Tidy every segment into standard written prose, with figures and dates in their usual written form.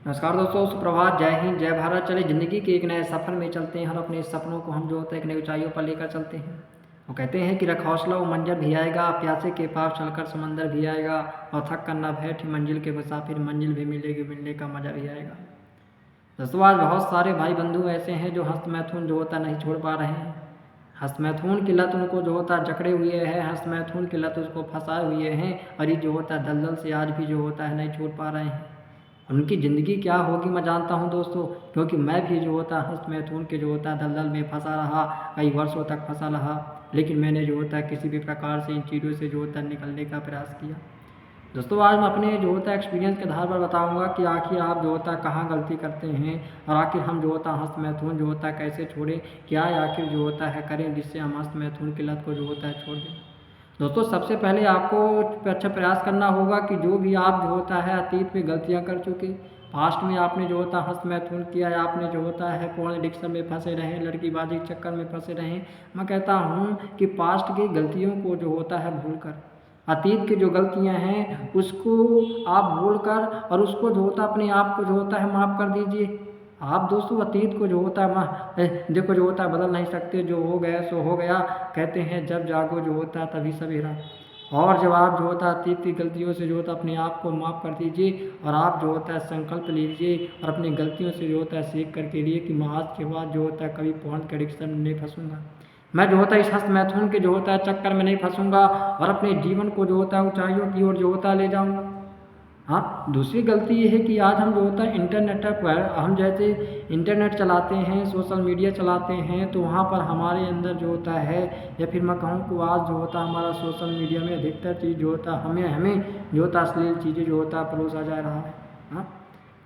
नमस्कार दोस्तों, सुप्रभात, जय हिंद, जय भारत। चले ज़िंदगी के एक नए सफ़र में चलते हैं और अपने सपनों को हम जो होता है एक नई ऊंचाइयों पर लेकर चलते हैं। वो कहते हैं कि रख हौसला, वो मंजर भी आएगा, प्यासे के पास चलकर समंदर भी आएगा, और थक कर ना बैठ मंजिल के मुसाफिर, मंजिल भी मिलेगी, मिलने का मज़ा भी आएगा। दोस्तों, आज बहुत सारे भाई बंधु ऐसे हैं जो हस्त मैथुन जो होता नहीं छोड़ पा रहे हैं। हस्त मैथुन की लत उनको जो होता जकड़े हुए है, हस्त मैथुन की लत उसको फंसाए हुए हैं, और ये जो होता है दलदल से आज भी जो होता है नहीं छोड़ पा रहे हैं। उनकी ज़िंदगी क्या होगी मैं जानता हूँ दोस्तों, क्योंकि मैं भी जो होता है हस्त मैथुन के जो होता है दलदल में फंसा रहा, कई वर्षों तक फंसा रहा, लेकिन मैंने जो होता है किसी भी प्रकार से इन चीज़ों से जो होता है निकलने का प्रयास किया। दोस्तों, आज मैं अपने जो होता है एक्सपीरियंस के आधार पर बताऊंगा कि आखिर आप जो होता है कहाँ गलती करते हैं, और आखिर हम जो होता है हस्त मैथुन जो होता है कैसे छोड़ें, क्या आखिर जो होता है करें जिससे हम हस्त मैथुन की लत को जो होता है छोड़ दें। दोस्तों, सबसे पहले आपको अच्छा प्रयास करना होगा कि जो भी आप जो होता है अतीत में गलतियां कर चुके, पास्ट में आपने जो होता है हस्त मैथुन किया है, आपने जो होता है फोन एडिक्शन में फंसे रहें, लड़कीबाजी के चक्कर में फंसे रहें, मैं कहता हूँ कि पास्ट की गलतियों को जो होता है भूलकर, अतीत की जो गलतियां हैं उसको आप भूलकर और उसको जो होता अपने आप को जो होता है माफ़ कर दीजिए। आप दोस्तों अतीत को जो होता है देखो जो होता है बदल नहीं सकते, जो हो गया सो हो गया। कहते हैं जब जागो जो होता है तभी सवेरा। और जब आप जो होता है अतीत की गलतियों से जो होता है अपने आप को माफ़ कर दीजिए, और आप जो होता है संकल्प लीजिए और अपनी गलतियों से जो होता है सीख करके लिए कि मैं आज के बाद जो होता है कभी फोन के एडिक्शन में नहीं फंसूंगा। मैं जो होता है इस हस्त मैथुन के जो होता है चक्कर में नहीं फंसूंगा, और अपने जीवन को जो होता है ऊंचाइयों की ओर जो होता है ले जाऊंगा। हाँ, दूसरी गलती ये है कि आज हम जो होता है इंटरनेट पर हम जैसे इंटरनेट चलाते हैं, सोशल मीडिया चलाते हैं, तो वहाँ पर हमारे अंदर जो होता है, या फिर मैं कहूँ कि आज जो होता है हमारा सोशल मीडिया में अधिकतर चीज़ जो होता है हमें जो होता है अश्लील चीज़ें जो होता है परोसा जा रहा है। हाँ,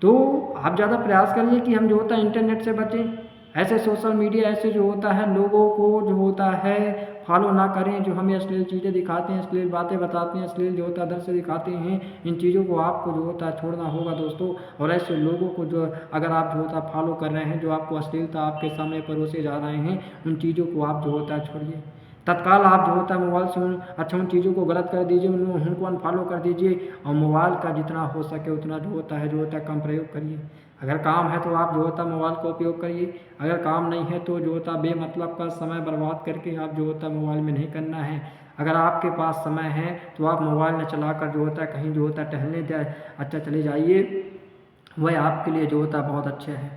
तो आप ज़्यादा प्रयास करिए कि हम जो होता है इंटरनेट से बचें। ऐसे सोशल मीडिया ऐसे जो होता है लोगों को जो होता है फॉलो ना करें, जो हमें अश्लील चीज़ें दिखाते हैं, अश्लील बातें बताते हैं, अश्लील जो होता है दृश्य दिखाते हैं। इन चीज़ों को आपको जो होता है छोड़ना होगा दोस्तों। और ऐसे लोगों को जो अगर आप जो होता है फॉलो कर रहे हैं, जो आपको अश्लीलता आपके सामने परोसे जा रहे हैं, उन चीज़ों को आप जो होता है छोड़िए। तत्काल आप जो होता है मोबाइल से उन चीज़ों को गलत कर दीजिए, उनको अनफॉलो कर दीजिए, और मोबाइल का जितना हो सके उतना जो होता है कम प्रयोग करिए। अगर काम है तो आप जो होता है मोबाइल का उपयोग करिए, अगर काम नहीं है तो जो होता है बेमतलब का समय बर्बाद करके आप जो होता है मोबाइल में नहीं करना है। अगर आपके पास समय है तो आप मोबाइल न चलाकर जो होता है कहीं जो होता है टहलने अच्छा चले जाइए, वह आपके लिए जो होता है बहुत अच्छा है।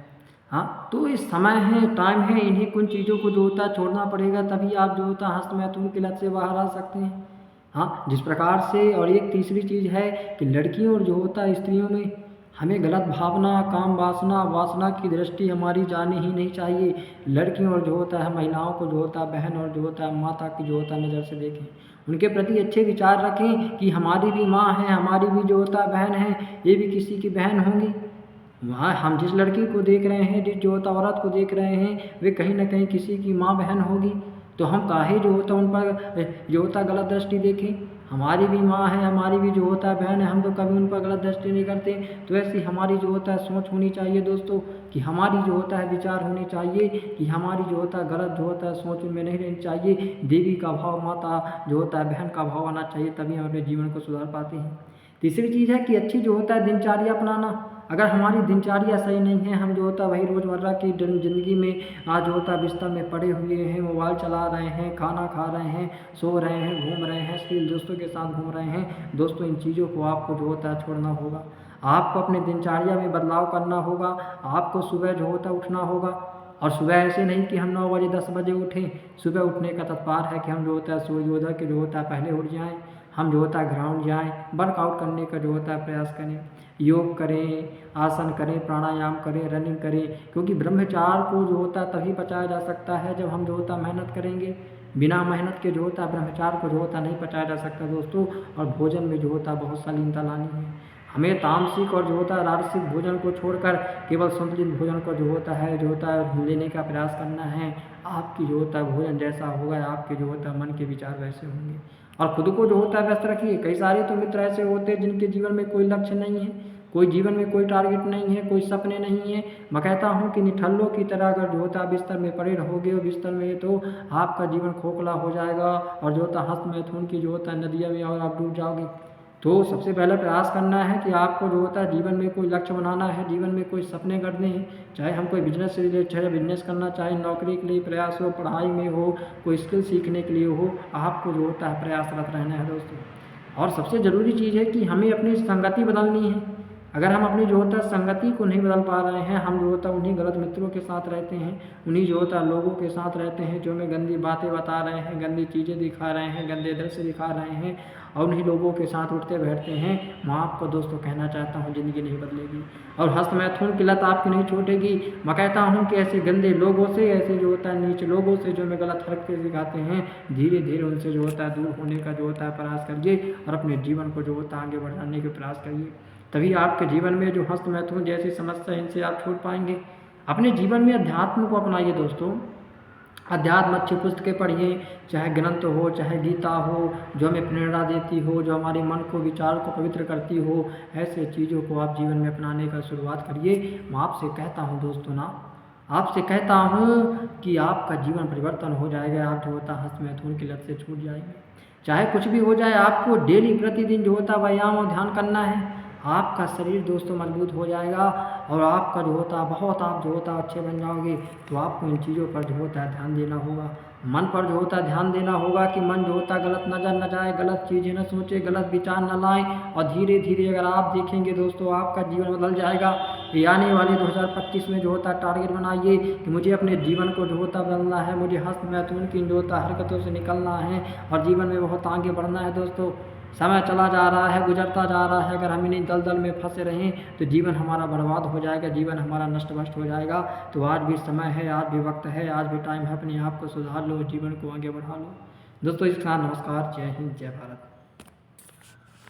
हाँ, तो इस समय है, टाइम है, इन्हीं कुछ चीज़ों को जो होता है छोड़ना पड़ेगा, तभी आप जो होता है हस्त मैथुन की लत से बाहर आ सकते हैं। हाँ, जिस प्रकार से, और एक तीसरी चीज़ है कि लड़कियों और जो होता है स्त्रियों में हमें गलत भावना, काम वासना, वासना की दृष्टि हमारी जानी ही नहीं चाहिए। लड़कियों और जो होता है महिलाओं को जो होता है बहन और जो होता है माता की जो होता है नज़र से देखें, उनके प्रति अच्छे विचार रखें कि हमारी भी माँ है, हमारी भी जो होता है बहन है, ये भी किसी की बहन होंगी। वहाँ हम जिस लड़की को देख रहे हैं, जिस जो होता औरत को देख रहे हैं, वे कहीं ना कहीं किसी की माँ बहन होगी। तो हम काहे जो होता उन पर जो होता गलत दृष्टि देखें। हमारी भी माँ है, हमारी भी जो होता है बहन है, हम तो कभी उन पर गलत दृष्टि नहीं करते। तो ऐसी हमारी जो होता है सोच होनी चाहिए दोस्तों, कि हमारी जो होता है विचार होने चाहिए कि हमारी जो होता है गलत जो होता है सोच में नहीं रहनी चाहिए। देवी का भाव, माता जो होता है बहन का भाव आना चाहिए, तभी हम अपने जीवन को सुधार पाते हैं। तीसरी चीज़ है कि अच्छी जो होता है दिनचर्या अपनाना। अगर हमारी दिनचर्या सही नहीं है, हम जो होता है वही रोज़मर्रा की ज़िंदगी में आज जो होता है बिस्तर में पड़े हुए हैं, मोबाइल चला रहे हैं, खाना खा रहे हैं, सो रहे हैं, घूम रहे हैं, अश्लील दोस्तों के साथ घूम रहे हैं, दोस्तों इन चीज़ों को आपको जो होता है छोड़ना होगा। आपको अपने दिनचर्या में बदलाव करना होगा। आपको सुबह जो होता है उठना होगा, और सुबह ऐसे नहीं कि हम 9 बजे 10 बजे उठें। सुबह उठने का तात्पर्य है कि हम जो होता है सूर्योदय के जो होता है पहले उठ जाएँ, हम जो होता है ग्राउंड जाएँ, वर्कआउट करने का जो होता है प्रयास करें, योग करें, आसन करें, प्राणायाम करें, रनिंग करें, क्योंकि ब्रह्मचार्य को जो होता है तभी बचाया जा सकता है जब हम जो होता है मेहनत करेंगे। बिना मेहनत के जो होता है ब्रह्मचार्य को जो होता नहीं पचाया जा सकता दोस्तों। और भोजन में जो होता है बहुत शालीनता लानी है। हमें तामसिक और जो होता है राजसिक भोजन को छोड़कर केवल संतुलित भोजन को जो होता है लेने का प्रयास करना है। आपकी जो होता है भोजन जैसा होगा, आपके जो होता है मन के विचार वैसे होंगे। और खुद को जो होता है व्यस्त रखिए। कई सारे तो मित्र ऐसे होते हैं जिनके जीवन में कोई लक्ष्य नहीं है, कोई जीवन में कोई टारगेट नहीं है, कोई सपने नहीं है। मैं कहता हूँ कि निठल्लों की तरह अगर जो होता है बिस्तर में पड़े रहोगे और बिस्तर में, तो आपका जीवन खोखला हो जाएगा, और जो होता है हस्त मैथुन की जो होता है नदियों में और आप डूब जाओगे। तो सबसे पहले प्रयास करना है कि आपको जो होता है जीवन में कोई लक्ष्य बनाना है, जीवन में कोई सपने करने हैं, चाहे हम कोई बिजनेस से रिलेटेड बिजनेस करना चाहे, नौकरी के लिए प्रयास हो, पढ़ाई में हो, कोई स्किल सीखने के लिए हो, आपको जो होता है प्रयासरत रहना है दोस्तों। और सबसे ज़रूरी चीज़ है कि हमें अपनी संगति बदलनी है। अगर हम अपनी जो होता है संगति को नहीं बदल पा रहे हैं, हम जो होता है उन्हीं गलत मित्रों के साथ रहते हैं, उन्हीं जो होता है लोगों के साथ रहते हैं जो हमें गंदी बातें बता रहे हैं, गंदी चीज़ें दिखा रहे हैं, गंदे दृश्य दिखा रहे हैं, और उन्हीं लोगों के साथ उठते बैठते हैं, मैं आपको दोस्तों कहना चाहता हूँ ज़िंदगी नहीं बदलेगी और हस्त मैथुन की लत आपकी नहीं छूटेगी। मैं कहता हूँ कि ऐसे गंदे लोगों से, ऐसे जो होता है नीच लोगों से जो हमें गलत हरकतें सिखाते हैं, धीरे धीरे उनसे जो होता है दूर होने का जो होता है प्रयास करिए और अपने जीवन को जो होता है आगे बढ़ाने के प्रयास करिए। तभी आपके जीवन में जो हस्त मैथुन जैसी समस्या इनसे आप छूट पाएंगे। अपने जीवन में अध्यात्म को अपनाइए दोस्तों। अध्यात्म अच्छी पुस्तकें पढ़िए, चाहे ग्रंथ हो, चाहे गीता हो, जो हमें प्रेरणा देती हो, जो हमारे मन को, विचार को पवित्र करती हो, ऐसे चीज़ों को आप जीवन में अपनाने का शुरुआत करिए। मैं आपसे कहता हूँ दोस्तों ना, आपसे कहता हूँ कि आपका जीवन परिवर्तन हो जाएगा। आप जो होता हस्त मैथुन की लत से छूट जाएंगे। चाहे कुछ भी हो जाए, आपको डेली प्रतिदिन जो होता व्यायाम और ध्यान करना है। आपका शरीर दोस्तों मजबूत हो जाएगा और आपका जो होता बहुत आप जो होता अच्छे बन जाओगे। तो आपको इन चीज़ों पर जो होता है ध्यान देना होगा। मन पर जो होता है ध्यान देना होगा कि मन जो होता गलत नज़र न जाए, गलत चीज़ें न सोचे, गलत विचार न लाएं, और धीरे धीरे अगर आप देखेंगे दोस्तों आपका जीवन बदल जाएगा। ये आने वाले 2025 में जो होता है टारगेट बनाइए कि मुझे अपने जीवन को जो होता बदलना है, मुझे हस्त मैथुन की जो होता हरकतों से निकलना है और जीवन में बहुत आगे बढ़ना है दोस्तों। समय चला जा रहा है, गुजरता जा रहा है, अगर हम इन्हीं दलदल में फंसे रहें तो जीवन हमारा बर्बाद हो जाएगा, जीवन हमारा नष्ट भ्रष्ट हो जाएगा। तो आज भी समय है, आज भी वक्त है, आज भी टाइम है, अपने आप को सुधार लो, जीवन को आगे बढ़ा लो। दोस्तों इसके साथ नमस्कार, जय हिंद, जय भारत।